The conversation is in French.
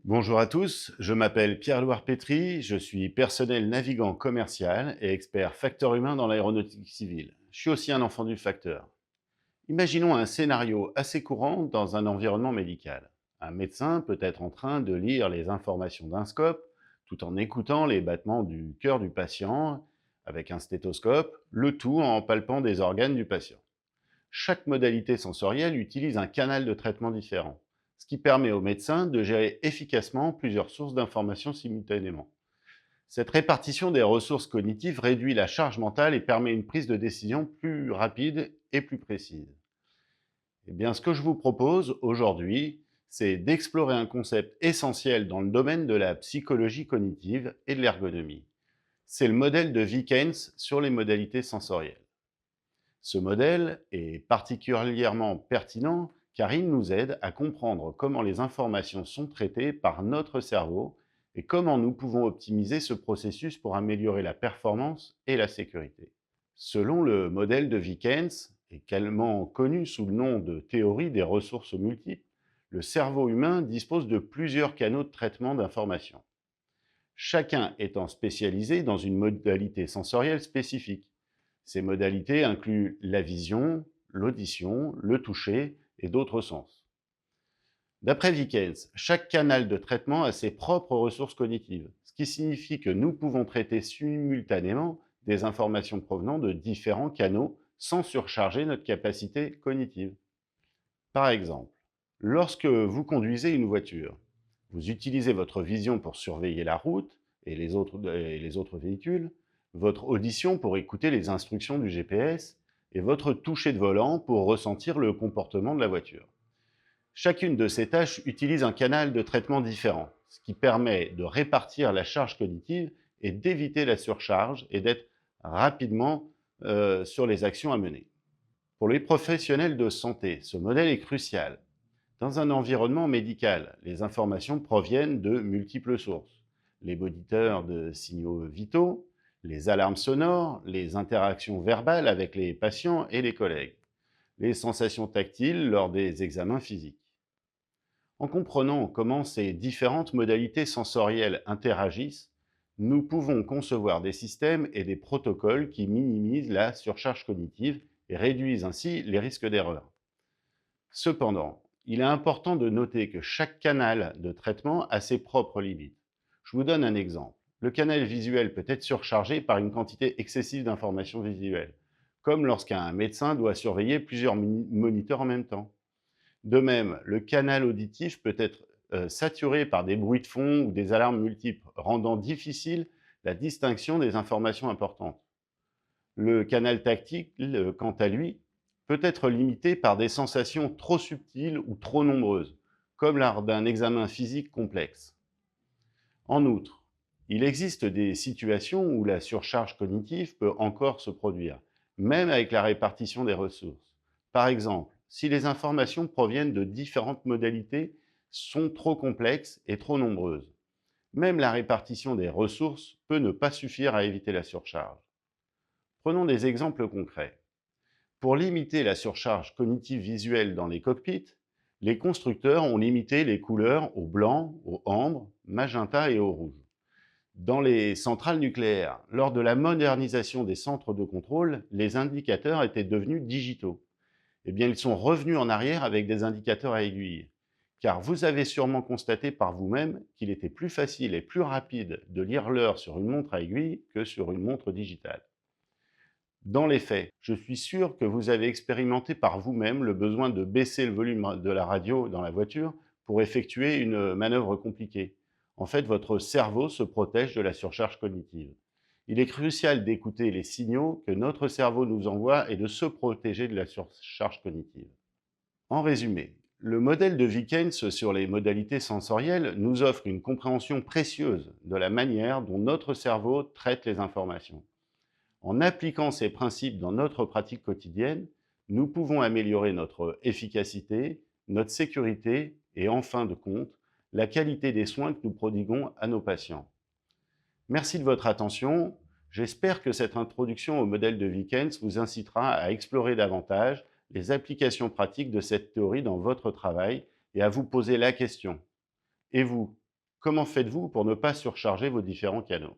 Bonjour à tous, je m'appelle Pierre-Loire Pétry, je suis personnel navigant commercial et expert facteur humain dans l'aéronautique civile. Je suis aussi un enfant du facteur. Imaginons un scénario assez courant dans un environnement médical. Un médecin peut être en train de lire les informations d'un scope tout en écoutant les battements du cœur du patient avec un stéthoscope, le tout en palpant des organes du patient. Chaque modalité sensorielle utilise un canal de traitement différent, ce qui permet au médecin de gérer efficacement plusieurs sources d'informations simultanément. Cette répartition des ressources cognitives réduit la charge mentale et permet une prise de décision plus rapide et plus précise. Eh bien, ce que je vous propose aujourd'hui, c'est d'explorer un concept essentiel dans le domaine de la psychologie cognitive et de l'ergonomie. C'est le modèle de Vikens sur les modalités sensorielles. Ce modèle est particulièrement pertinent car il nous aide à comprendre comment les informations sont traitées par notre cerveau et comment nous pouvons optimiser ce processus pour améliorer la performance et la sécurité. Selon le modèle de Vikens, également connu sous le nom de théorie des ressources multiples, le cerveau humain dispose de plusieurs canaux de traitement d'informations, chacun étant spécialisé dans une modalité sensorielle spécifique. Ces modalités incluent la vision, l'audition, le toucher et d'autres sens. D'après Vikens, chaque canal de traitement a ses propres ressources cognitives, ce qui signifie que nous pouvons traiter simultanément des informations provenant de différents canaux sans surcharger notre capacité cognitive. Par exemple, lorsque vous conduisez une voiture, vous utilisez votre vision pour surveiller la route et les autres véhicules, votre audition pour écouter les instructions du GPS et votre toucher de volant pour ressentir le comportement de la voiture. Chacune de ces tâches utilise un canal de traitement différent, ce qui permet de répartir la charge cognitive et d'éviter la surcharge et d'être rapidement sur les actions à mener. Pour les professionnels de santé, ce modèle est crucial. Dans un environnement médical, les informations proviennent de multiples sources. Les moniteurs de signaux vitaux, les alarmes sonores, les interactions verbales avec les patients et les collègues, les sensations tactiles lors des examens physiques. En comprenant comment ces différentes modalités sensorielles interagissent, nous pouvons concevoir des systèmes et des protocoles qui minimisent la surcharge cognitive et réduisent ainsi les risques d'erreur. Cependant, il est important de noter que chaque canal de traitement a ses propres limites. Je vous donne un exemple. Le canal visuel peut être surchargé par une quantité excessive d'informations visuelles, comme lorsqu'un médecin doit surveiller plusieurs moniteurs en même temps. De même, le canal auditif peut être saturé par des bruits de fond ou des alarmes multiples, rendant difficile la distinction des informations importantes. Le canal tactile, quant à lui, peut être limité par des sensations trop subtiles ou trop nombreuses, comme lors d'un examen physique complexe. En outre, il existe des situations où la surcharge cognitive peut encore se produire, même avec la répartition des ressources. Par exemple, si les informations proviennent de différentes modalités, sont trop complexes et trop nombreuses. Même la répartition des ressources peut ne pas suffire à éviter la surcharge. Prenons des exemples concrets. Pour limiter la surcharge cognitive visuelle dans les cockpits, les constructeurs ont limité les couleurs au blanc, au ambre, magenta et au rouge. Dans les centrales nucléaires, lors de la modernisation des centres de contrôle, les indicateurs étaient devenus digitaux. Eh bien, ils sont revenus en arrière avec des indicateurs à aiguille. Car vous avez sûrement constaté par vous-même qu'il était plus facile et plus rapide de lire l'heure sur une montre à aiguille que sur une montre digitale. Dans les faits, je suis sûr que vous avez expérimenté par vous-même le besoin de baisser le volume de la radio dans la voiture pour effectuer une manœuvre compliquée. En fait, votre cerveau se protège de la surcharge cognitive. Il est crucial d'écouter les signaux que notre cerveau nous envoie et de se protéger de la surcharge cognitive. En résumé, le modèle de Vikens sur les modalités sensorielles nous offre une compréhension précieuse de la manière dont notre cerveau traite les informations. En appliquant ces principes dans notre pratique quotidienne, nous pouvons améliorer notre efficacité, notre sécurité et, en fin de compte, la qualité des soins que nous prodiguons à nos patients. Merci de votre attention. J'espère que cette introduction au modèle de Vikens vous incitera à explorer davantage les applications pratiques de cette théorie dans votre travail et à vous poser la question: et vous, Comment faites-vous pour ne pas surcharger vos différents canaux?